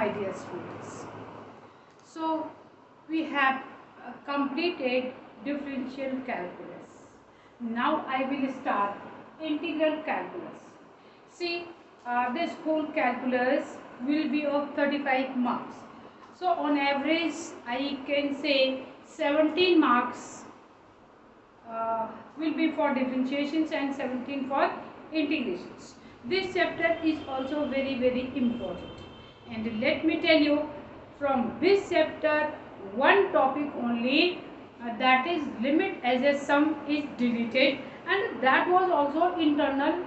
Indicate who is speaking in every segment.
Speaker 1: my dear students. So we have completed differential calculus. Now I will start integral calculus. See, this whole calculus will be of 35 marks. So on average I can say 17 marks will be for differentiations and 17 for integrations. This chapter is also very important, and let me tell you, from this chapter one topic only, that is limit as a sum, is deleted, and that was also internal,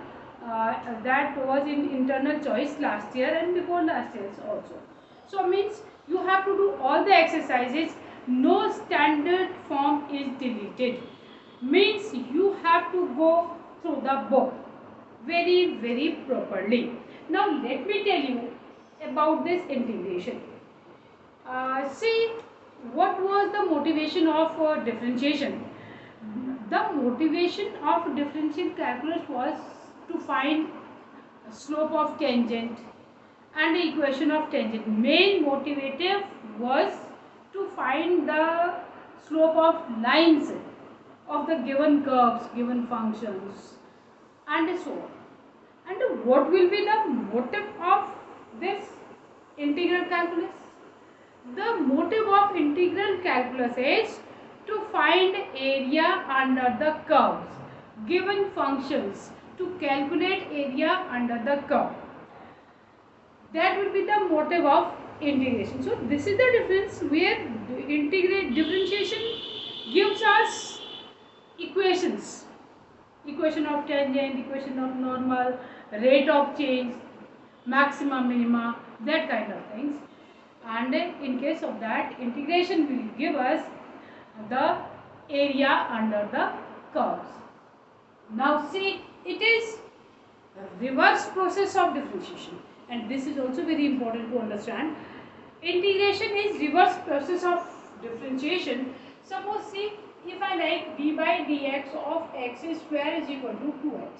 Speaker 1: that was in internal choice last year and before last year also. So means you have to do all the exercises, no standard form is deleted, means you have to go through the book very properly. Now let me tell you about this integration. See, what was the motivation of differentiation? The motivation of differential calculus was to find slope of tangent and the equation of tangent. Main motivative was to find the slope of lines of the given curves, given functions, and so on. And what will be the motive of this integral calculus? The motive of integral calculus is to find area under the curves, given functions, to calculate area under the curve. That will be the motive of integration. So this is the difference, where differentiation gives us equations, equation of tangent, equation of normal, rate of change, maxima, minima, that kind of things. And in case of that, integration will give us the area under the curves. Now see, it is a reverse process of differentiation, and this is also very important to understand. Integration is reverse process of differentiation. Suppose see, if I like d by dx of x square is equal to 2x,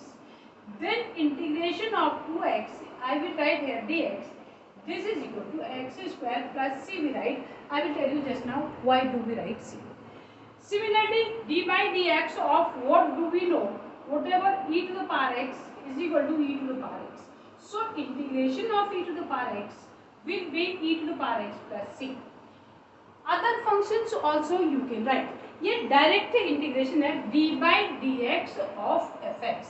Speaker 1: then integration of 2x, I will write here dx, this is equal to x square plus c we write. I will tell you just now why do we write c. Similarly, d by dx of what do we know? Whatever e to the power x is equal to e to the power x. So integration of e to the power x will be e to the power x plus c. Other functions also you can write. ये direct integration है d by dx of fx.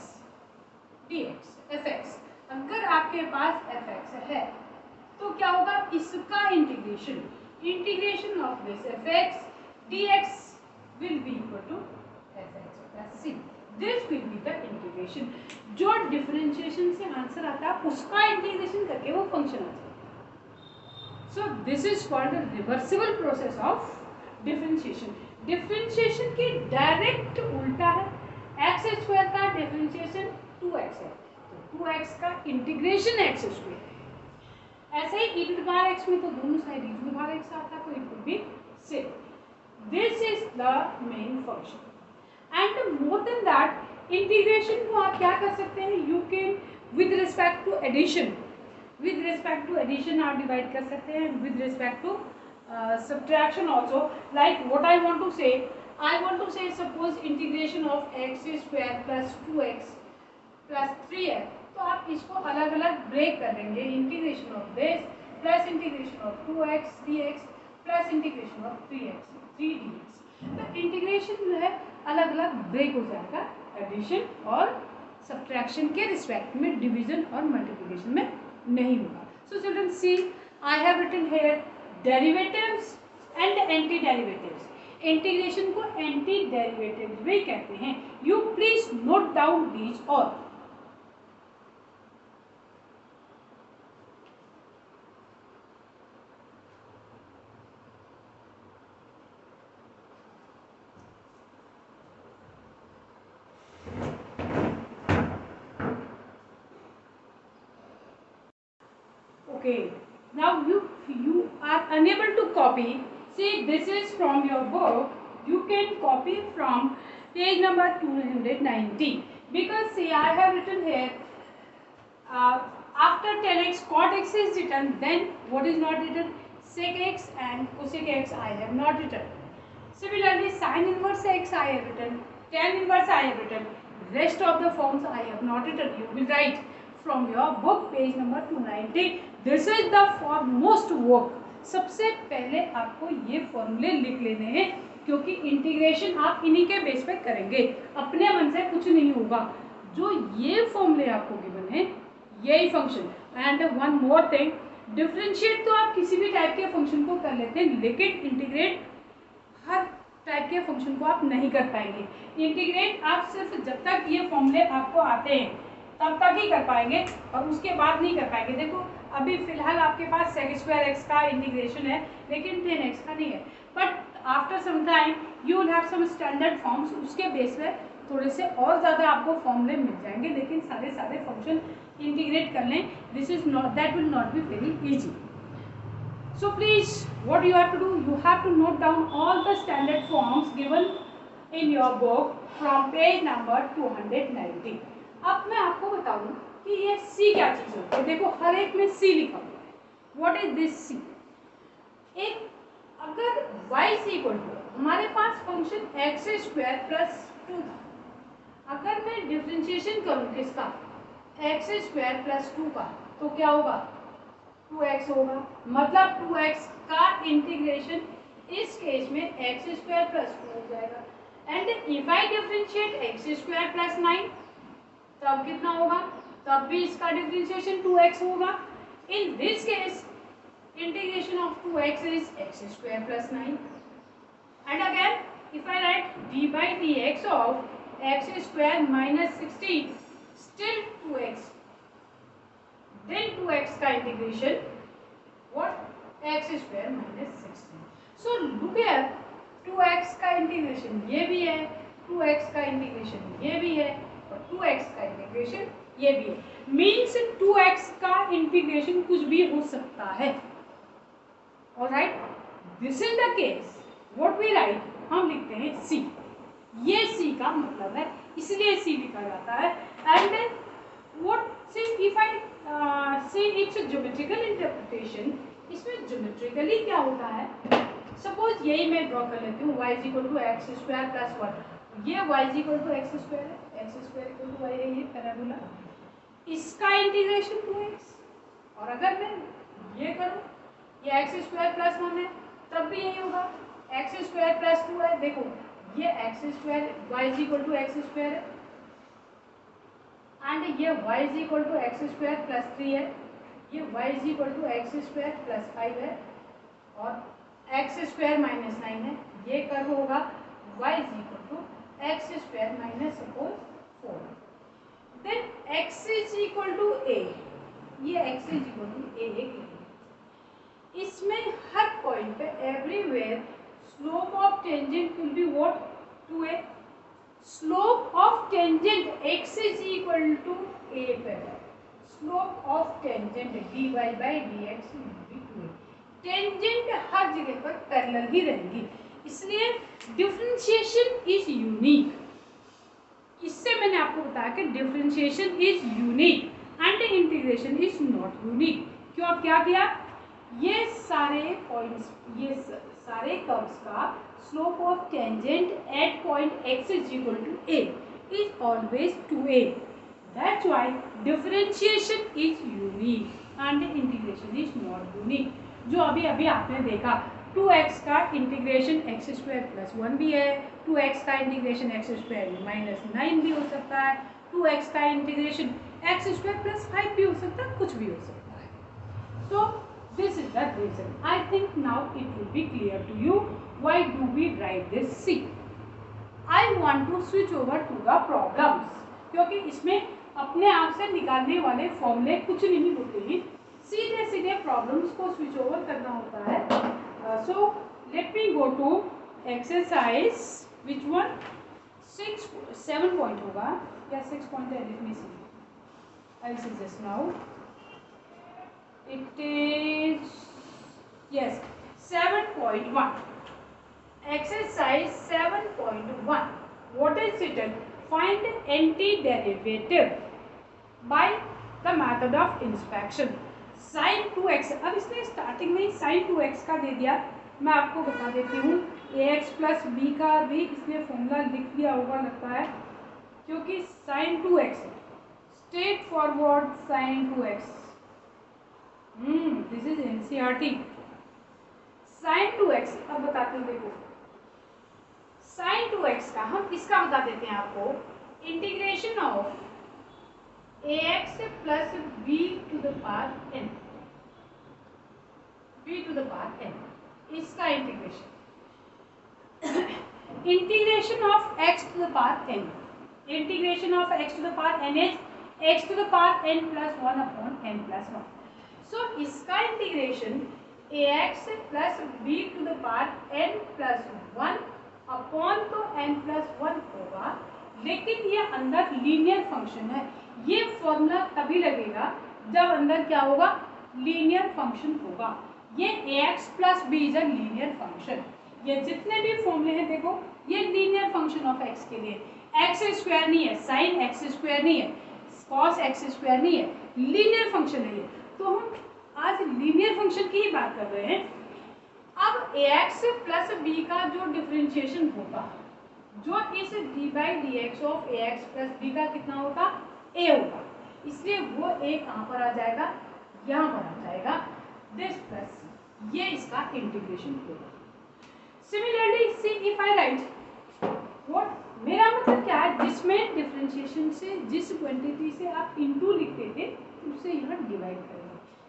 Speaker 1: dx fx, अगर आपके पास fx है तो क्या होगा, इसका integration, integration of this fx dx will be equal to fx plus c. This will be the integration. जो डिफरेंशिएशन से आंसर आता है उसका इंटीग्रेशन करके वो फंक्शन आता है. So this is called the reversible process of differentiation. Differentiation की डायरेक्ट उल्टा है. एक्स स्क्वायर का डिफरेंशिएशन 2x है, तो 2x का इंटीग्रेशन x स्क्वायर है. ऐसे ही e to the power x में तो दोनों side e to the power x आता है, तो it will be same. This is the main function. And more than that, integration को आप क्या कर सकते हैं, you can with respect to addition, with respect to addition आप डिवाइड कर सकते हैं, with respect to subtraction also. Like what I want to say, suppose integration of x square plus 2x plus 3x, तो आप इसको अलग अलग break कर देंगे. Integration of this plus integration of 2x dx plus integration of 3x 3 dx. तो integration जो है अलग अलग ब्रेक हो जाएगा एडिशन और सब्ट्रैक्शन के रिस्पेक्ट में, डिवीजन और मल्टीप्लिकेशन में नहीं होगा. So children see, I have written here derivatives and antiderivatives. Integration को एंटी डेरिवेटिव्स भी कहते हैं. You please note down these all. Okay, now you are unable to copy. See, this is from your book. You can copy from page number 290, because see, I have written here After tan x cot x is written, then what is not written? Sec x and cosec x I have not written. Similarly, sin inverse x I have written, tan inverse I have written, rest of the forms I have not written. You will write from your book page number 290. This is the foremost work. सबसे पहले आपको ये फॉर्मूले लिख लेने हैं, क्योंकि integration आप इन्हीं के बेस पे करेंगे, अपने मन से कुछ नहीं होगा. जो ये फॉर्मूले आपको गिवन है, यही function. And one more thing, differentiate तो आप किसी भी टाइप के फंक्शन को कर लेते हैं, लेकिन इंटीग्रेट हर टाइप के फंक्शन को आप नहीं कर पाएंगे. इंटीग्रेट आप सिर्फ जब तक ये फॉर्मूले आपको आते हैं तब तक ही कर पाएंगे, और उसके बाद नहीं कर पाएंगे. देखो अभी फिलहाल आपके पास sec स्क्वायर x का इंटीग्रेशन है, लेकिन tan x का नहीं है. But after some time you will have some standard forms, उसके बेस पे थोड़े से और ज़्यादा आपको फॉर्मूले मिल जाएंगे, लेकिन सारे फंक्शन इंटीग्रेट कर लें. This is not, that will not be very easy. So please, what you have to do, you have to note down all the standard forms given in your book from page number 290. अब मैं आपको बताऊं कि ये C क्या चीज़ होती है. देखो हर एक में C लिखा हुआ है. What is this C? एक अगर y is equal to, हमारे पास फंक्शन x स्क्वायर प्लस 2 था. अगर मैं डिफ्रेंशिएशन करूं किसका, x स्क्वायर प्लस 2 का, तो क्या होगा, 2x होगा. मतलब 2x का इंटीग्रेशन इस केस में x स्क्वायर प्लस 2 हो जाएगा. And if I differentiate x square plus 9, तब कितना होगा, तब भी इसका डिफरेंशिएशन 2x होगा. In this case integration of 2x is x square plus 9. And again if I right d by dx of x square minus 16 still 2x, then 2x का integration what x square minus 16. So look here, 2x का integration ये भी है, 2x का integration ये भी है, और 2x का इंटीग्रेशन ये भी है. मीन्स 2x का इंटीग्रेशन कुछ भी हो सकता है. Alright, this is the case. What we write, हम लिखते हैं c. ये c का मतलब है, इसलिए c लिखा जाता है. And then what, see if I say it's a geometrical interpretation, इसमें ज्योमेट्रिकली क्या होता है. सपोज यही मैं ड्रॉ कर लेती हूँ, y is equal to x square plus 1. ये y is equal to x square है, x square equal to y है, ये पैराबोला. इसका इंटीग्रेशन 2x. और अगर मैं ये करूँ, ये एक्स स्क्वायर प्लस 1 है, तब भी यही होगा, एक्स स्क्वायर प्लस 2 है. देखो ये x square, y is equal to x square है, एंड ये y is equal to x square plus 3 है, ये y is equal to x square plus 5 है, और एक्स स्क्वायर माइनस 9 है. ये कर्व होगा y is equal to x square minus suppose 4. Then x is equal to a, ये x is equal to a. इसमें हर पॉइंट पे everywhere slope of tangent will be what, 2a. Slope of tangent x is equal to a पे है. Slope of tangent dy by dx will be 2a. Tangent हर जगह पर parallel ही रहेंगी, इसलिए डिफरेंशिएशन इज यूनिक. इससे मैंने आपको बताया कि differentiation is unique and integration is not unique. क्यों, अब क्या किया, ये सारे पॉइंट्स, ये सारे कर्व्स का slope of tangent at point x is equal to a is always 2a. That's why differentiation is unique and integration is not unique. जो अभी आपने देखा, 2x का इंटीग्रेशन x स्क्वायर प्लस 1 भी है, 2x का इंटीग्रेशन x स्क्वायर माइनस 9 भी हो सकता है, 2x का इंटीग्रेशन x स्क्वायर प्लस 5 भी हो सकता है, कुछ भी हो सकता है. So this is the reason. I think now it will be clear to you. Why do we write this C? I want to switch over to the problems, क्योंकि इसमें अपने आप से निकालने वाले फॉर्मूले कुछ नहीं होते हैं, सीधे प्रॉब्लम्स को स्विच ओवर करना होता है. So let me go to exercise, which one, 7 point होगा या 6 पॉइंट है, let me see, I will see just now. It is yes 7.1. Exercise 7.1. What is written? Find antiderivative by the method of inspection. Sine 2x, अब इसने starting में ही sign 2x का दे दिया, मैं आपको बता देती हूँ। ax प्लस बी का भी इसने फॉर्मूला लिख दिया होगा लगता है, क्योंकि sine 2x straightforward sine 2x, this is NCERT. Sine 2x, अब बताती हूँ, देखो साइन 2x का हम इसका बता देते हैं आपको, integration of ax plus b to the power n, b to the power n, इसका integration, integration of x to the power n, integration of x to the power n is x to the power n plus 1 upon n plus 1। So इसका integration ax plus b to the power n plus 1 upon तो n plus 1 होगा, लेकिन ये अंदर linear function है। ये formula तभी लगेगा जब अंदर क्या होगा, लीनियर फंक्शन होगा। ये ax plus b is a linear function. ये जितने भी फॉर्मूले हैं देखो, ये लीनियर फंक्शन ऑफ x के लिए, एक्स स्क्वायर नहीं है, साइन एक्स स्क्वायर नहीं है, कॉस एक्स स्क्वायर नहीं है, लीनियर फंक्शन है ये। तो हम आज लीनियर फंक्शन की ही बात कर रहे हैं। अब ax प्लस b का जो डिफरेंशिएशन होगा, जो इस D by d x of ax plus b का कितना होगा, a होगा, इसलिए वो a कहाँ पर आ जाएगा, यहाँ पर आ जाएगा, दिस प्लस ये इसका इंटीग्रेशन होगा। Similarly see if I right what, मेरा मतलब क्या है, जिसमें डिफरेंशिएशन से जिस क्वांटिटी से आप इनटू लिखते थे उससे यहाँ डिवाइड करेंगे।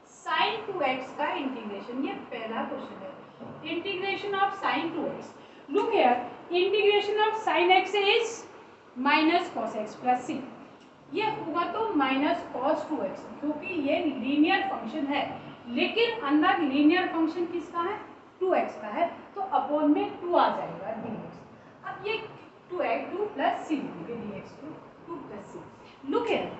Speaker 1: साइन 2x का इंटीग्रेशन, ये पहला क्वेश्चन है, integration of sine 2x। Look here, integration of sine x is minus cos x plus c, ये होगा तो माइनस कॉस 2x, क्योंकि ये लीनियर फंक्शन है, लेकिन अंदर लीनियर फंक्शन किसका है, 2x का है, तो अपॉन में 2 आ जाएगा dx। अब ये 2 प्लस सी लिखेंगे, dx को 2 plus C. Look here,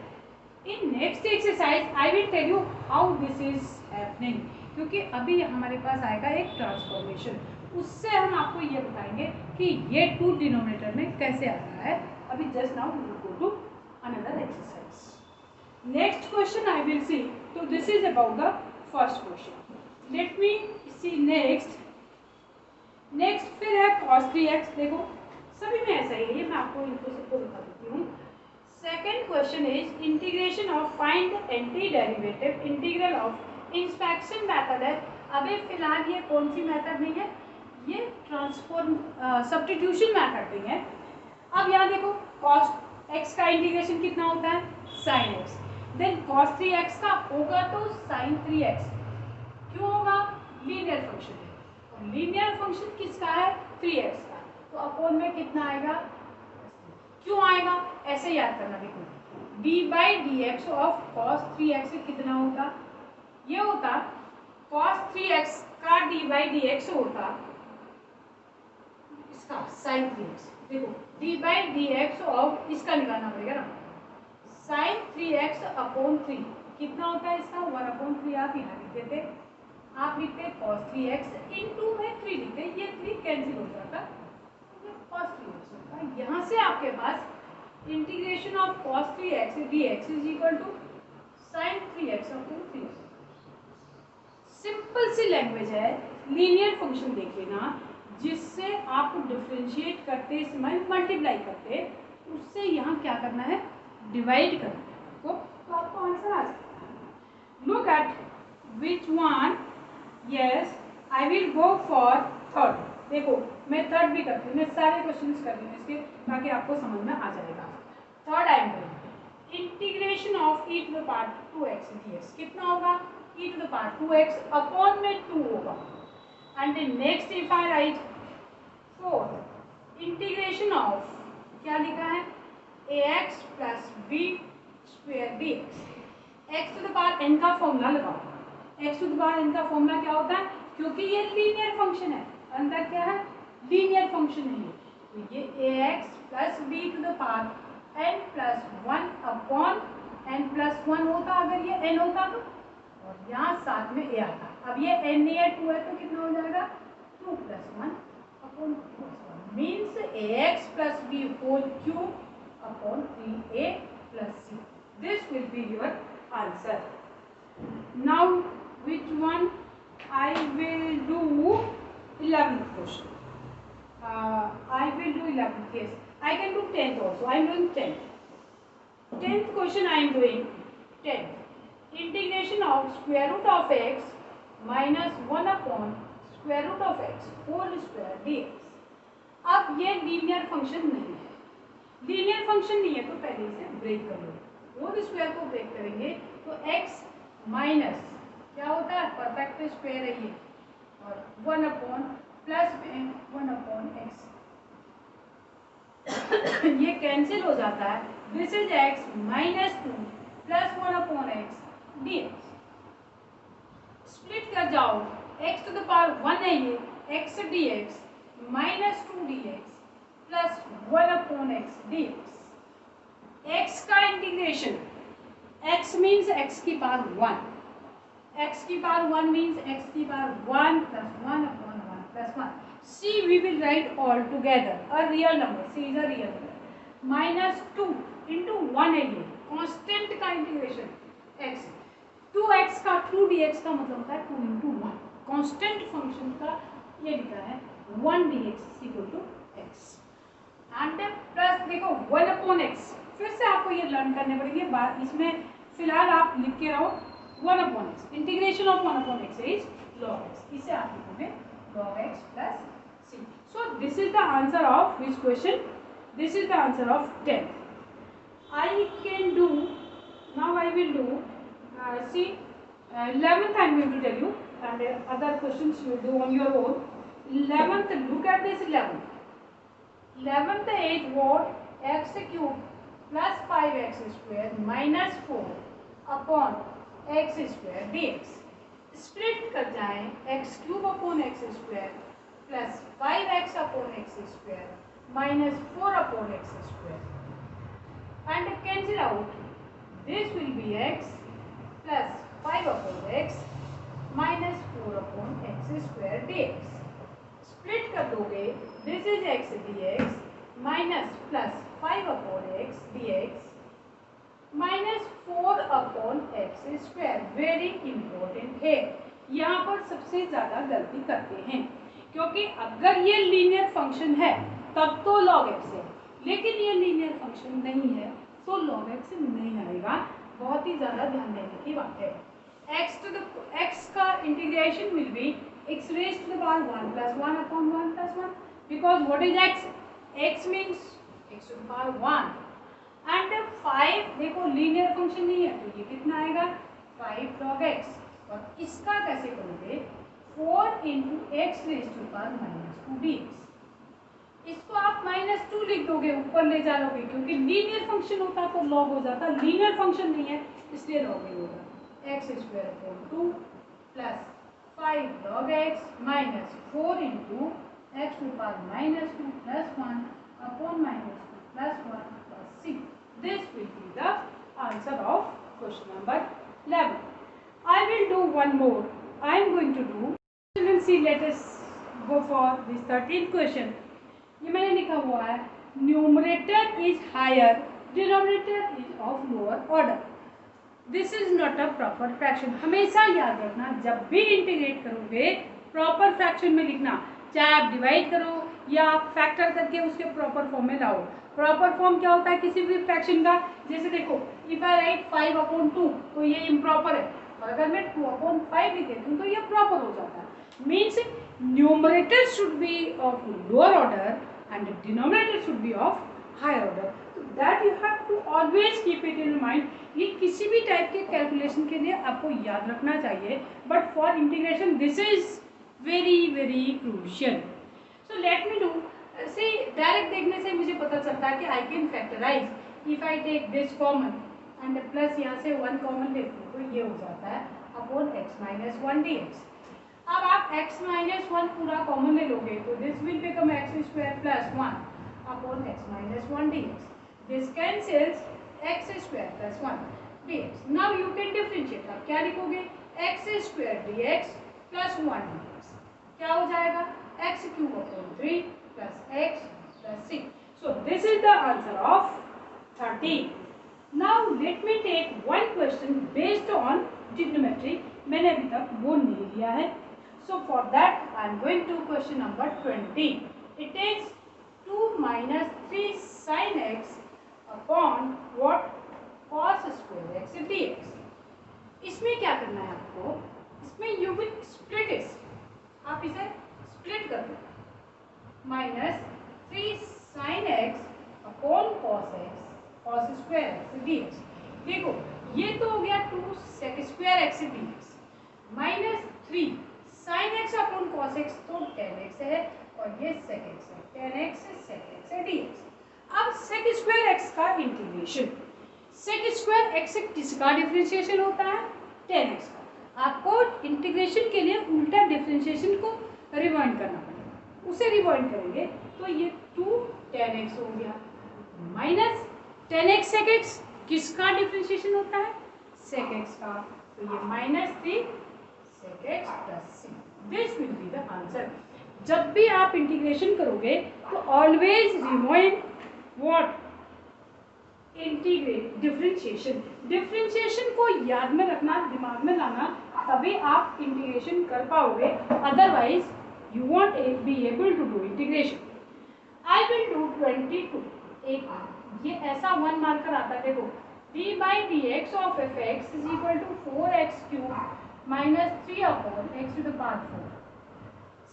Speaker 1: in next exercise I will tell you how this is happening, क्योंकि अभी हमारे पास आएगा एक ट्रांसफॉर्मेशन, उससे हम आपको ये बताएंगे कि ये 2 डिनोमिनेटर में कैसे आ रहा है। अभी just now we will go to another exercise. Next question I will see, तो this is about the first question. Let me see next. फिर है cos 3x, देखो सभी में ऐसा ही है, ये मैं आपको इनको सबको बता देती हूँ। Second question is integration of find anti derivative integral of inspection method है। अभी फिलहाल ये कौन सी मेथड नहीं है, ये ट्रांसफॉर्म सब्स्टिट्यूशन मेथड नहीं है। अब यहाँ देखो cos x का इंटीग्रेशन कितना होता है, sin x, then cos 3x का होगा तो sin 3x, क्यों होगा, लीनियर फंक्शन है, और लीनियर फंक्शन किसका है, 3x का, तो अपॉन में कितना आएगा, क्यों आएगा, ऐसे याद करना। देखो D by d x of cos 3x कितना होता, ये होता cos 3x का डी बाई डी एक्स होता इसका sin 3x। देखो D by d x of इसका निकालना पड़ेगा ना, sin 3x अपॉन 3 कितना होता है इसका, 1 अपॉन 3 आप यहाँ लिख देते, आप लिखते cos 3x इनटू में 3 लिखते, ये 3 कैंसिल हो जाता, cos 3x होता। यहाँ से आपके पास integration of cos 3x dx is equal to sin 3x upon 3x। Simple सी लैंग्वेज है, लीनियर फंक्शन देख लेना, जिससे आप डिफरेंशिएट करते समय मल्टीप्लाई करते, उससे यहाँ क्या करना है, डिवाइड करना है आपको, तो आपको आंसर आ सकता है। Look at which one, yes I will go for third. देखो मैं थर्ड भी करती हूँ, मैं सारे क्वेश्चंस कर रही हूँ इसके, ताकि आपको समझ में आ जाएगा। थर्ड आई एम करेंगे integration of e to the power 2x dx, कितना होगा, e to the power 2x upon में 2 होगा, and next if I write fourth integration of, क्या लिखा है, ax plus b square dx, x to the power n का formula लगाओ, x to the power n का फॉर्मूला क्या होता है, क्योंकि ये लीनियर फंक्शन है, अंदर क्या है, लीनियर फंक्शन है, तो ये ax plus b to the power n plus 1 upon n plus 1 होता अगर ये n होता तो, और यहाँ साथ में a आता। अब ये n नहीं है, 2 है, तो कितना हो जाएगा, 2 plus 1 upon 2 plus 1 means ax plus b whole cube upon 3a plus c। This will be your answer. Now which one? I will do 11th question. I will do 11th. Yes, I can do 10th also. I am doing 10th. 10th question I am doing 10th. Integration of square root of x minus 1 upon square root of x whole square dx. अब ये linear function नहीं है. Linear function नहीं है तो पहले इसे break कर लो. होल स्क्वायर को ब्रेक करेंगे तो x माइनस क्या होता है, परफेक्ट स्क्वायर है ये, और 1 अपॉन प्लस में 1 अपॉन एक्स ये कैंसिल हो जाता है. This is x minus 2 plus 1 upon x dx. Split कर जाओ, x टू द पावर 1 है ये, x dx minus 2 dx plus 1 upon x dx. x का इंटीग्रेशन, x मीन्स x की पावर 1, x की पावर 1 means x की power 1 plus 1 upon 1 plus 1. C we will write all together. A real number. C is a real number. Minus 2 into 1 है ये. Constant का integration x. 2x का 2dx का मतलब होता है 2 into 1. Constant function का ये लिखा है 1 dx is equal to x. And plus देखो 1 upon x. फिर से आपको ये लर्न करने पड़ेंगे. इसमें फिलहाल आप लिख के रहो 1 upon x. Integration of 1 upon x is log x. इसे आप लिखोगे log x plus c. So this is the answer of which question? This is the answer of 10th. I can do, now I will do, see, 11th I am going to tell you, and other questions you will do on your own. 11th, look at this 11th. 11th is what? X cube plus 5x square minus 4 upon x square dx. Split कर जाए x cube upon x square plus 5x upon x square minus 4 upon x square and cancel out. This will be x plus 5 upon x minus 4 upon x square dx. Split कर दोगे, this is x dx minus plus 5 upon x dx minus 4 upon x square. Very important है, यहाँ पर सबसे ज़्यादा गलती करते हैं, क्योंकि अगर ये लीनियर फंक्शन है तब तो log x है, लेकिन ये लीनियर फंक्शन नहीं है तो log x नहीं आएगा. बहुत ही ज़्यादा ध्यान देने की बात है. x का integration will be x raise to the power 1 plus 1 upon 1 plus 1, because what is x? x means x to the power 1 and 5. देखो लीनियर फंक्शन नहीं है तो ये कितना आएगा 5 log x. और इसका कैसे करोगे 4 into x raise to power minus 2 dx. इसको आप माइनस 2 लिख दोगे, ऊपर ले जा लोगे, क्योंकि लीनियर फंक्शन होता तो लॉग हो जाता. लीनियर फंक्शन नहीं है इसलिए लॉग ही होगा. X square upon 2 plus 5 log x minus 4 into x to power minus 2 plus 1 upon minus 2 plus 1 plus 6. This will be the answer of question number 11. I will do one more. I am going to do. Children, see, let us go for this 13th question. ये मैंने लिखा हुआ है numerator is higher, denominator is of lower order. This is not a proper fraction. हमेशा याद रखना, जब भी इंटीग्रेट करोगे प्रॉपर फ्रैक्शन में लिखना, चाहे आप डिवाइड करो या आप फैक्टर करके उसके प्रॉपर फॉर्म में लाओ. प्रॉपर फॉर्म क्या होता है किसी भी फ्रैक्शन का? जैसे देखो, इफ आई राइट 5 अपॉन 2 तो ये इम्प्रॉपर है, और अगर मैं 2 अपॉन 5 लिख देती हूँ तो ये प्रॉपर हो जाता है. Means numerator should be of lower order and denominator should be of higher order. तो that you have to always keep it in mind. ये किसी भी टाइप के कैलकुलेशन के लिए आपको याद रखना चाहिए, but for integration this is very very crucial. So let me do. See, direct देखने से मुझे पता चलता है कि I can factorise if I take this common and plus यहाँ से 1 कॉमन लेती हूँ तो ये हो जाता है अपॉन x माइनस 1 dx. अब आप x माइनस 1 पूरा कॉमन ले लोगे तो this will become x square plus 1 upon x minus 1 dx. This cancels x square plus 1 dx. Now you can differentiate. आप क्या लिखोगे? x square dx plus 1 dx. क्या हो जाएगा? x cube upon 3 plus x plus 6. So this is the answer of 13. Now let me take one question based on trigonometry. मैंने अभी तक वो नहीं लिया है. So for that I am going to question number 20. It is 2 minus 3 sin x upon what cos square x dx. इसमें क्या करना है आपको? इसमें यू विल स्प्लिट इट. आप इसे स्प्लिट कर दो. Minus 3 sin x upon cos square x dx. देखो ये तो हो गया 2 sec square x dx minus 3 sin x upon cos x तो tan x है और ये sec x है. tan x sec x है dx. अब sec स्क्वायर x का इंटीग्रेशन. sec स्क्वायर x से किसका डिफरेंशिएशन होता है? tan x का. आपको इंटीग्रेशन के लिए उल्टा डिफरेंशिएशन को रिवाइंड करना पड़ेगा. उसे रिवाइंड करेंगे तो ये 2 tan x हो गया minus tan x sec x किसका डिफरेंशिएशन होता है? sec x का. तो ये minus 3 sec x plus c. This will be the answer. जब भी आप इंटीग्रेशन करोगे तो always remind what? Integrate differentiation. Differentiation को याद में रखना, दिमाग में लाना, तभी आप इंटीग्रेशन कर पाओगे. Otherwise you won't be able to do integration. I will do 22. एक ये ऐसा 1 मार्कर आता है. देखो d by d x of f x is equal to 4x cube minus 3 upon x to the power 4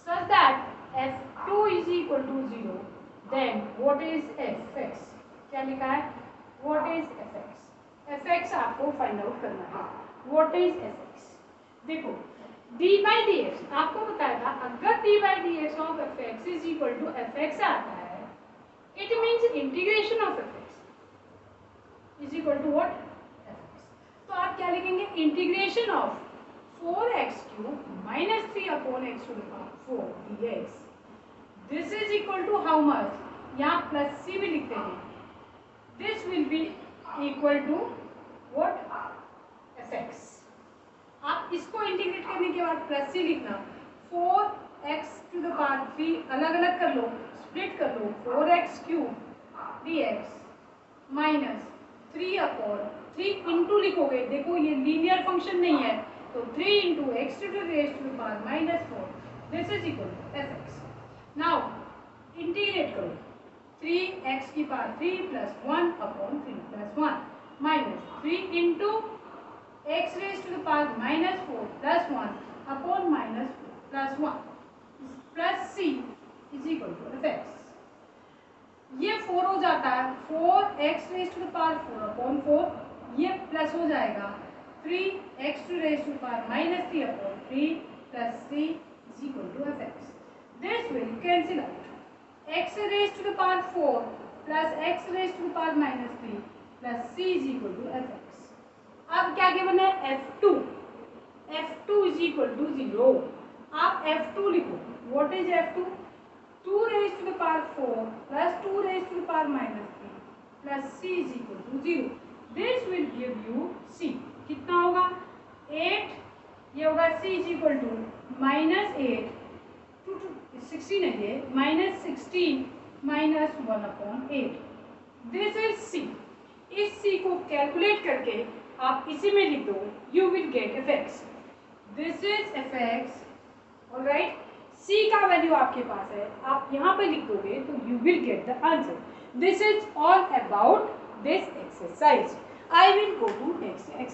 Speaker 1: such that f2 is equal to 0. Then what is fx? क्या लिखा है? What is fx? fx आपको find out करना है. What is fx? देखो d by dx आपको बताया था. अगर d by dx of fx is equal to fx आता है, it means integration of fx is equal to what? fx. तो आप क्या लिखेंगे? Integration of 4x cube minus 3 upon x to the power 4 dx. This is equal to how much? यहाँ plus c भी लिखते हैं. This will be equal to what? fx. आप इसको इंटीग्रेट करने के बाद प्लस c लिखना. 4x to the power 3 अलग अलग कर लो, स्प्लिट कर लो. 4x cube dx minus 3 upon 3 into लिखोगे. देखो ये लीनियर फंक्शन नहीं है तो 3 into x to the raised to the power minus 4. This is equal to fx. Now integrate करो. 3x की power 3 plus 1 upon 3 plus 1 minus 3 into x raised to the power minus 4 plus 1 upon minus 4 plus 1 plus c is equal to fx. ये 4 हो जाता है. 4x raised to the power 4 upon 4 ये plus हो जाएगा. 3x to raised to the power minus 3 upon 3 plus c is equal to fx. This will cancel out. X raised to the power 4 plus x raised to the power minus 3 plus c is equal to fx. अब क्या given है? f2. f2 is equal to 0. आप f2 लिखो. What is f2? 2 raised to the power 4 plus 2 raised to the power minus 3 plus c is equal to 0. This will give you c. कितना होगा? 8. ये होगा c is equal to minus 8 to 16 है. ये minus 16 minus 1 upon 8. This is c. इस c को calculate करके आप इसी में लिख दो. You will get fx. This is fx. Alright. c का वैल्यू आपके पास है. आप यहाँ पे लिख दोगे तो you will get the answer. This is all about this exercise. I will go to next exercise.